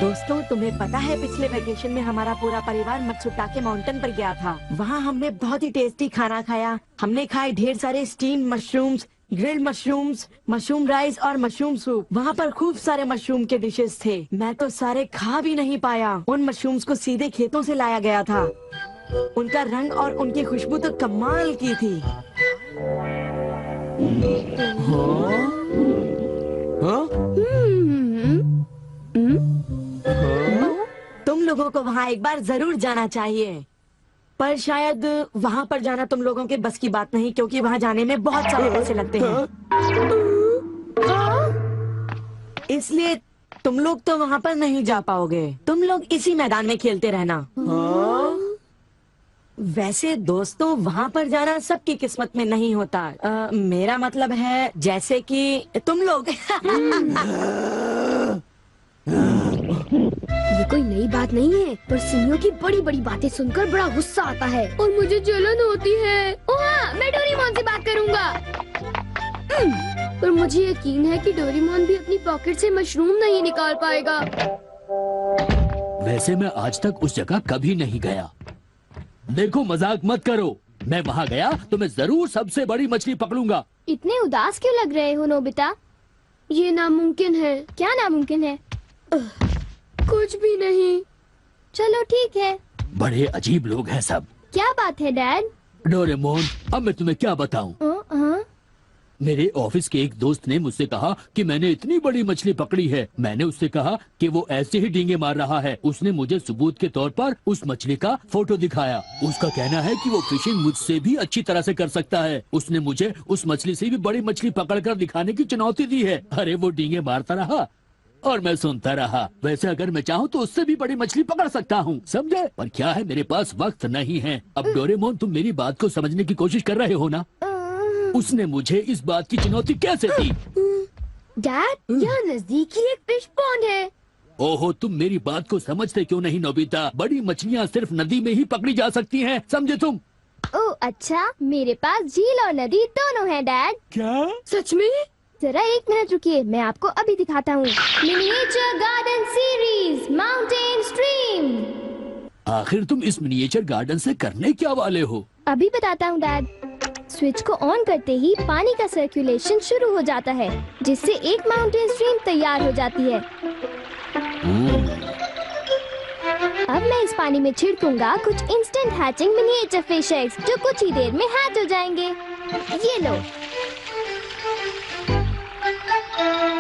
दोस्तों, तुम्हें पता है पिछले वेकेशन में हमारा पूरा परिवार मत्सुटाके माउंटेन पर गया था। वहाँ हमने बहुत ही टेस्टी खाना खाया। हमने खाए ढेर सारे steam mushrooms, grilled mushrooms, mushroom rice और मशरूम सूप। वहाँ पर खूब सारे मशरूम के डिशेस थे। मैं तो सारे खा भी नहीं पाया। उन मशरूम्स को सीधे खेतों से लाया गया था। उनका रंग और उनकी खुशबू तो कमाल की थी। तुम लोगों को वहाँ एक बार जरूर जाना चाहिए, पर शायद वहाँ पर जाना तुम लोगों के बस की बात नहीं, क्योंकि वहाँ जाने में बहुत सारे पैसे लगते हैं। इसलिए तुम लोग तो वहाँ पर नहीं जा पाओगे। तुम लोग इसी मैदान में खेलते रहना। वैसे दोस्तों, वहाँ पर जाना सबकी किस्मत में नहीं होता। मेरा मतलब है जैसे कि तुम लोग। ये कोई नई बात नहीं है, पर सिमियों की बड़ी बड़ी बातें सुनकर बड़ा गुस्सा आता है और मुझे जलन होती है। ओह हाँ, मैं डोरेमोन से बात करूँगा। पर मुझे यकीन है कि डोरेमोन भी अपनी पॉकेट से मशरूम नहीं निकाल पाएगा। वैसे मैं आज तक उस जगह कभी नहीं गया। देखो, मजाक मत करो। मैं वहाँ गया तो मैं जरूर सबसे बड़ी मछली पकड़ूंगा। इतने उदास क्यों लग रहे हो नोबिता? ये नामुमकिन है। क्या नामुमकिन है? कुछ भी नहीं। चलो ठीक है। बड़े अजीब लोग हैं सब। क्या बात है डैड? डोरेमोन, अब मैं तुम्हें क्या बताऊं? मेरे ऑफिस के एक दोस्त ने मुझसे कहा कि मैंने इतनी बड़ी मछली पकड़ी है। मैंने उससे कहा कि वो ऐसे ही डींगे मार रहा है। उसने मुझे सबूत के तौर पर उस मछली का फोटो दिखाया। उसका कहना है कि वो फिशिंग मुझसे भी अच्छी तरह से कर सकता है। उसने मुझे उस मछली से भी बड़ी मछली पकड़कर दिखाने की चुनौती दी है। अरे वो डींगे मारता रहा और मैं सुनता रहा। वैसे अगर मैं चाहूँ तो उससे भी बड़ी मछली पकड़ सकता हूँ, समझे? पर क्या है, मेरे पास वक्त नहीं है। अब डोरेमोन, तुम मेरी बात को समझने की कोशिश कर रहे हो ना? उसने मुझे इस बात की चुनौती कैसे दी? डैड, यहाँ नजदीक ही एक फिश पॉन्ड है। ओहो, तुम मेरी बात को समझते क्यों नहीं नोबिता? बड़ी मछलियाँ सिर्फ नदी में ही पकड़ी जा सकती हैं, समझे तुम? ओह अच्छा, मेरे पास झील और नदी दोनों हैं डैड। क्या? सच में? जरा एक मिनट रुकिए, मैं आपको अभी दिखाता हूँ। Miniature garden series mountain stream. आखिर तुम इस मिनिएचर गार्डन से करने क्या वाले हो? अभी बताता हूँ डैड। स्विच को ऑन करते ही पानी का सर्कुलेशन शुरू हो जाता है, जिससे एक माउंटेन स्ट्रीम तैयार हो जाती है। अब मैं इस पानी में छिड़कूंगा कुछ instant hatching miniature fish eggs, जो कुछ ही देर में हैच हो जाएंगे। ये लो।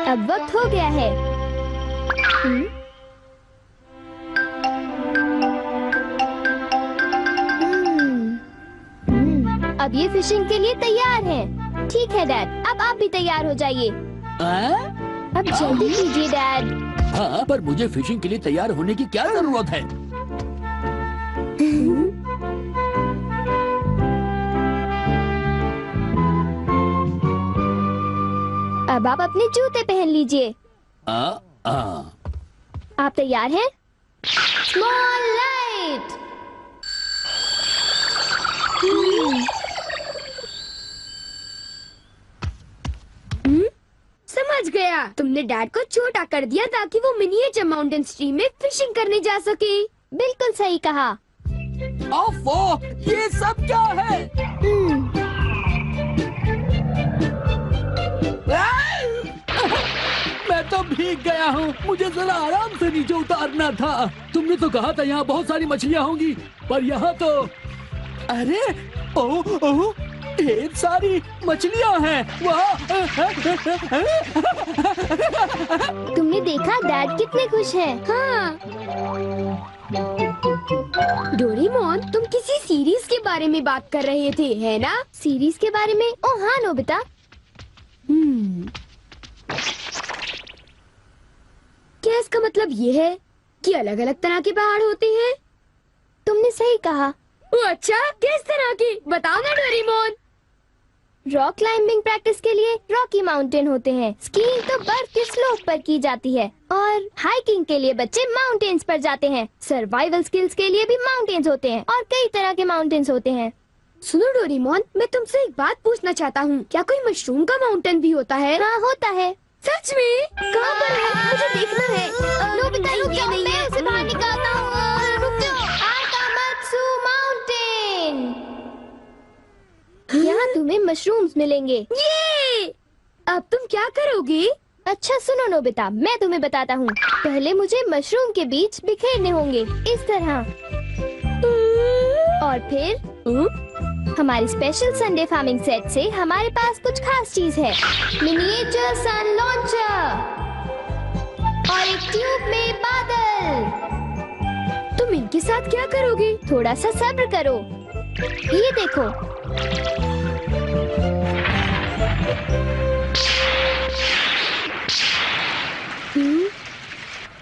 अब वक्त हो गया है। अब ये फिशिंग के लिए तैयार हैं। ठीक है डैड, अब आप भी तैयार हो जाइए। अब जल्दी कीजिए डैड। हाँ, पर मुझे फिशिंग के लिए तैयार होने की क्या जरूरत है? अब आप अपने जूते पहन लीजिए। आप तैयार हैं? Small light. समझ गया, तुमने डैड को छोटा कर दिया ताकि वो मिनिएचर माउंटेन स्ट्रीम में फिशिंग करने जा सके। बिल्कुल सही कहा। ओफो, ये सब क्या है? मैं तो भीग गया हूँ। मुझे जरा आराम से नीचे उतारना था। तुमने तो कहा था यहाँ बहुत सारी मछलियाँ होंगी, पर यहाँ तो अरे ओह, ढेर सारी मछलियाँ हैं। तुमने देखा डैड कितने खुश हैं। हाँ। डोरेमोन, तुम किसी सीरीज के बारे में बात कर रहे थे, है ना? सीरीज के बारे में? ओह हाँ नोबिता। क्या इसका मतलब ये है कि अलग अलग तरह के पहाड़ होते हैं? तुमने सही कहा। अच्छा, किस तरह की? बताओ ना डोरेमोन। रॉक क्लाइंबिंग प्रैक्टिस के लिए रॉकी माउंटेन होते हैं। स्कीइंग तो बर्फ के स्लोप पर की जाती है और हाइकिंग के लिए बच्चे माउंटेन्स पर जाते हैं। सर्वाइवल स्किल्स के लिए भी माउंटेन्स होते हैं और कई तरह के माउंटेन्स होते हैं। सुनो डोरेमोन, मैं तुमसे एक बात पूछना चाहता हूँ। क्या कोई मशरूम का माउंटेन भी होता है? हाँ होता है। सच में? कहाँ पर है? मुझे देखना है। नोबिता रुक जाओ, मैं उसे बाहर निकालता हूँ। रुक जाओ। आकामात्सु माउंटेन। यहाँ तुम्हें मशरूम्स मिलेंगे। ये अब तुम क्या करोगी? अच्छा सुनो नोबिता, मैं तुम्हें बताता हूँ। पहले मुझे मशरूम के बीज बिखेरने होंगे इस तरह, और फिर हमारी स्पेशल संडे फार्मिंग सेट से हमारे पास कुछ खास चीज है। मिनिएचर सन लॉन्चर और एक ट्यूब में बादल। तुम इनके साथ क्या करोगी? थोड़ा सा सब्र करो। ये देखो,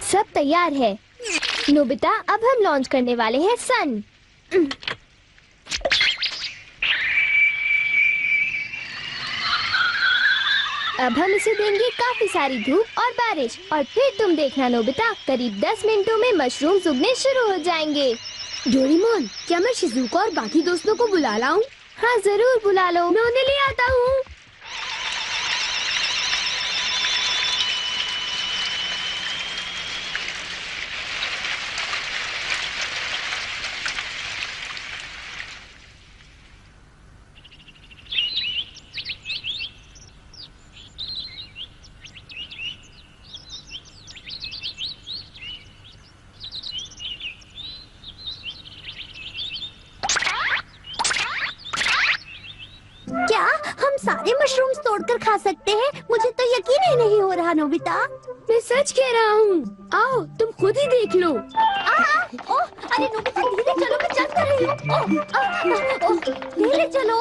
सब तैयार है। नोबिता, अब हम लॉन्च करने वाले हैं सन। अब हम इसे देंगे काफी सारी धूप और बारिश, और फिर तुम देखना नोबिता, करीब 10 मिनटों में मशरूम्स उगने शुरू हो जाएंगे। डोरेमोन, क्या मैं शिजुका और बाकी दोस्तों को बुला लाऊं? हाँ जरूर बुला लो, मैं उन्हें ले आता हूँ। क्या हम सारे मशरूम्स तोड़कर खा सकते हैं? मुझे तो यकीन ही नहीं हो रहा नोबिता। मैं सच कह रहा हूँ। आओ तुम खुद ही देख लो। अरे नोबिता धीरे चलो, मैं चल कर रही हूँ। धीरे चलो।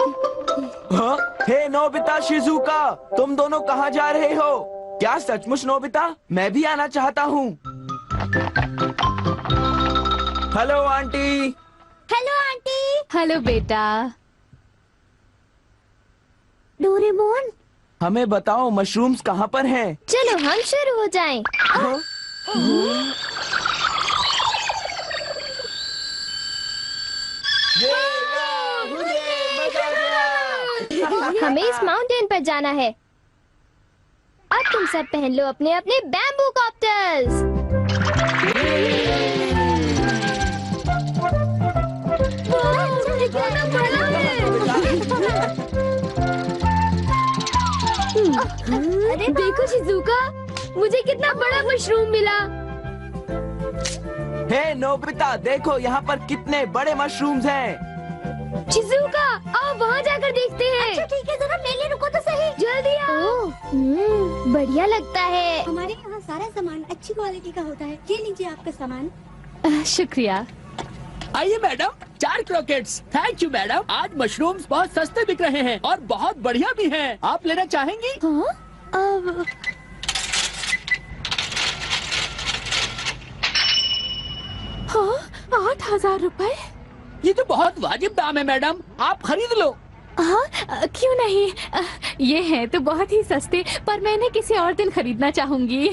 हाँ? हे नोबिता, शिजुका, तुम दोनों कहाँ जा रहे हो? क्या सचमुच नोबिता? मैं भी आना चाहता हूँ। Hello aunty. Hello aunty. Hello बेटा। डोरेमोन, हमें बताओ मशरूम्स कहाँ पर हैं? चलो हम शुरू हो जाएं। हाँ? हमें इस माउंटेन पर जाना है। अब तुम सब पहन लो अपने अपने बैम्बू कॉप्टर्स। अरे देखो शिजुका, मुझे कितना बड़ा मशरूम मिला। हे नोबिता, देखो यहाँ पर कितने बड़े मशरूम्स हैं। शिजुका, आओ वहाँ जाकर देखते हैं। अच्छा ठीक है, जरा मेले रुको तो सही। जल्दी आओ। बढ़िया लगता है। हमारे यहाँ सारा सामान अच्छी क्वालिटी का होता है। ये लीजिए आपका सामान। शुक्रिया। आइए madam, 4 croquettes. Thank you madam. आज मशरूम्स बहुत सस्ते बिक रहे हैं और बहुत बढ़िया भी हैं। आप लेना चाहेंगी? हाँ? हाँ, 8,000 रुपए। ये तो बहुत वाजिब दाम है मैडम, आप खरीद लो। हाँ, क्यों नहीं। ये है तो बहुत ही सस्ते, पर मैं इन्हें किसी और दिन खरीदना चाहूंगी।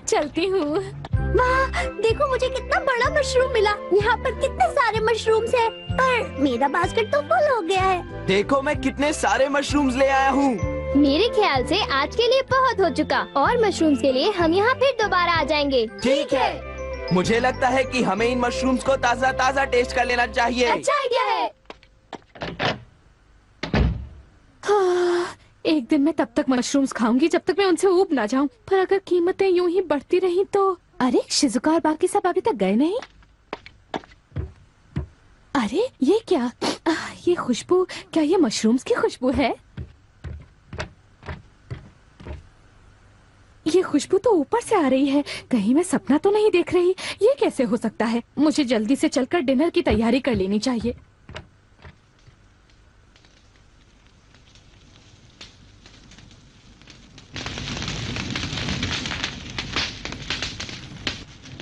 चलती हूँ। वाह, देखो मुझे कितना बड़ा मशरूम मिला। यहाँ पर कितने सारे मशरूम्स हैं, पर मेरा बास्केट तो फुल हो गया है। देखो मैं कितने सारे मशरूम्स ले आया हूँ। मेरे ख्याल से आज के लिए बहुत हो चुका, और मशरूम्स के लिए हम यहाँ फिर दोबारा आ जाएंगे। ठीक है। मुझे लगता है कि हमें इन मशरूम्स को ताज़ा ताज़ा टेस्ट कर लेना चाहिए। अच्छा आइडिया है। हाँ, एक दिन मैं तब तक मशरूम्स खाऊंगी जब तक मैं उनसे ऊब ना जाऊं। पर अगर कीमतें यूं ही बढ़ती रही तो। अरे शिजुका और बाकी सब अभी तक गए नहीं। अरे ये क्या? ये खुशबू, क्या ये मशरूम्स की खुशबू है? ये खुशबू तो ऊपर से आ रही है। कहीं मैं सपना तो नहीं देख रही? ये कैसे हो सकता है? मुझे जल्दी से चलकर डिनर की तैयारी कर लेनी चाहिए।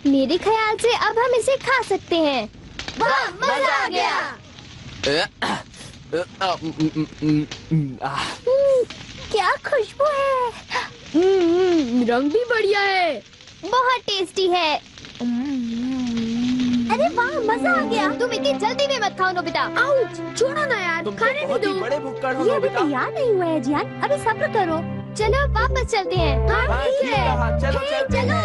मेरे ख्याल से अब हम इसे खा सकते हैं। वाह, मजा आ गया। क्या खुशबू है। रंग भी बढ़िया है। बहुत टेस्टी है। अरे वाह, मजा आ गया। तुम इतनी जल्दी में मत खाओ नोबिता। आउच, छोड़ो ना यार, तुम तो खाने नहीं बहुत ही दो। बड़े भुक्कड़ हो ये अभी नोबिता। तैयार नहीं हुआ है जियान, अभी सब्र करो। चलो वापस चलते हैं। हाँ, ठीक है। चलो हे, चलते हैं। चलो।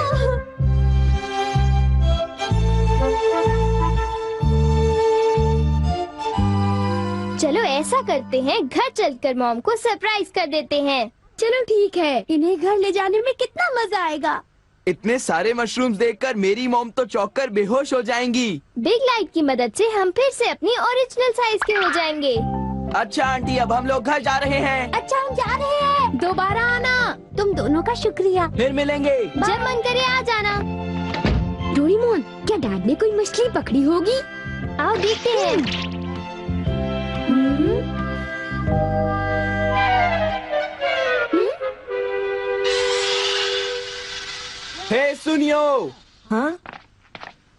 चलो ऐसा करते हैं, घर चलकर मॉम को सरप्राइज कर देते हैं। चलो ठीक है, इन्हें घर ले जाने में कितना मजा आएगा। इतने सारे मशरूम्स देखकर मेरी मॉम तो चौंक कर बेहोश हो जाएंगी। बिग लाइट की मदद से हम फिर से अपनी ओरिजिनल साइज के हो जाएंगे। अच्छा आंटी, अब हम लोग घर जा रहे हैं। अच्छा हम जा रहे हैं। दोबारा आना। तुम दोनों का शुक्रिया। फिर मिलेंगे। जब मन करे आ जाना। डोरेमोन, क्या डैड ने कोई मछली पकड़ी होगी? आओ देखते हैं। हे सुनियो। हाँ,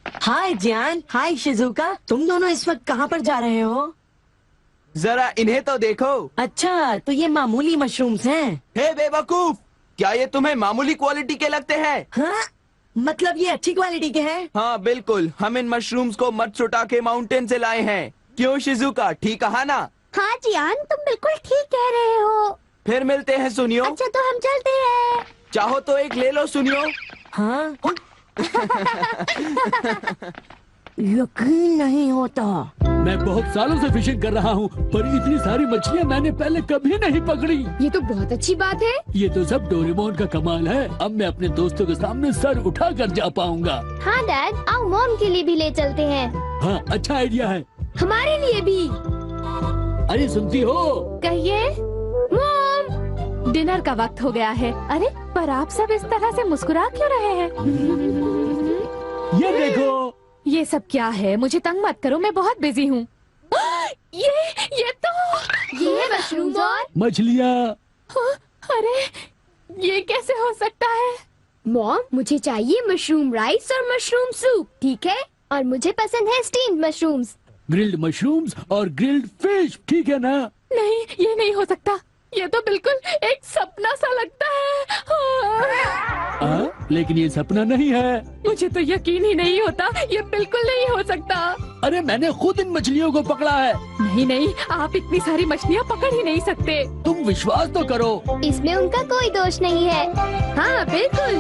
हाय जियान, हाय शिजुका, तुम दोनों इस वक्त कहाँ पर जा रहे हो? जरा इन्हें तो देखो। अच्छा, तो ये मामूली मशरूम्स हैं। हे बेवकूफ, क्या ये तुम्हें मामूली क्वालिटी के लगते हैं? हाँ, मतलब ये अच्छी क्वालिटी के हैं? हाँ बिल्कुल, हम इन मशरूम्स को मत्सुटाके माउंटेन से लाए हैं। क्यों शिजुका, ठीक कहा ना? हाँ जियान, तुम बिल्कुल ठीक कह रहे हो। फिर मिलते हैं सुनियो। अच्छा तो हम चलते हैं। चाहो तो एक ले लो सुनियो। हाँ। यकीन नहीं होता। मैं बहुत सालों से फिशिंग कर रहा हूँ, पर इतनी सारी मछलियाँ मैंने पहले कभी नहीं पकड़ी। ये तो बहुत अच्छी बात है। ये तो सब डोरेमोन का कमाल है। अब मैं अपने दोस्तों के सामने सर उठा कर जा पाऊंगा। हाँ डैड, आओ मॉम के लिए भी ले चलते हैं। हाँ, अच्छा आइडिया है। हमारे लिए भी। अरे सुनती हो? कहिए। मॉम, डिनर का वक्त हो गया है। अरे पर आप सब इस तरह से मुस्कुरा क्यों रहे हैं? ये देखो। ये सब क्या है? मुझे तंग मत करो, मैं बहुत बिजी हूँ। ये तो ये मशरूम और मछलियाँ। अरे ये कैसे हो सकता है? मॉम, मुझे चाहिए मशरूम राइस और मशरूम सूप, ठीक है? और मुझे पसंद है स्टीम्ड मशरूम्स। ग्रिल्ड मशरूम्स और ग्रिल्ड फिश, ठीक है ना? नहीं, ये नहीं हो सकता। ये तो बिल्कुल एक सपना सा लगता है। लेकिन ये सपना नहीं है। मुझे तो यकीन ही नहीं होता, ये बिल्कुल नहीं हो सकता। अरे मैंने खुद इन मछलियों को पकड़ा है। नहीं नहीं, आप इतनी सारी मछलियाँ पकड़ ही नहीं सकते। तुम विश्वास तो करो। इसमें उनका कोई दोष नहीं है। हाँ बिल्कुल।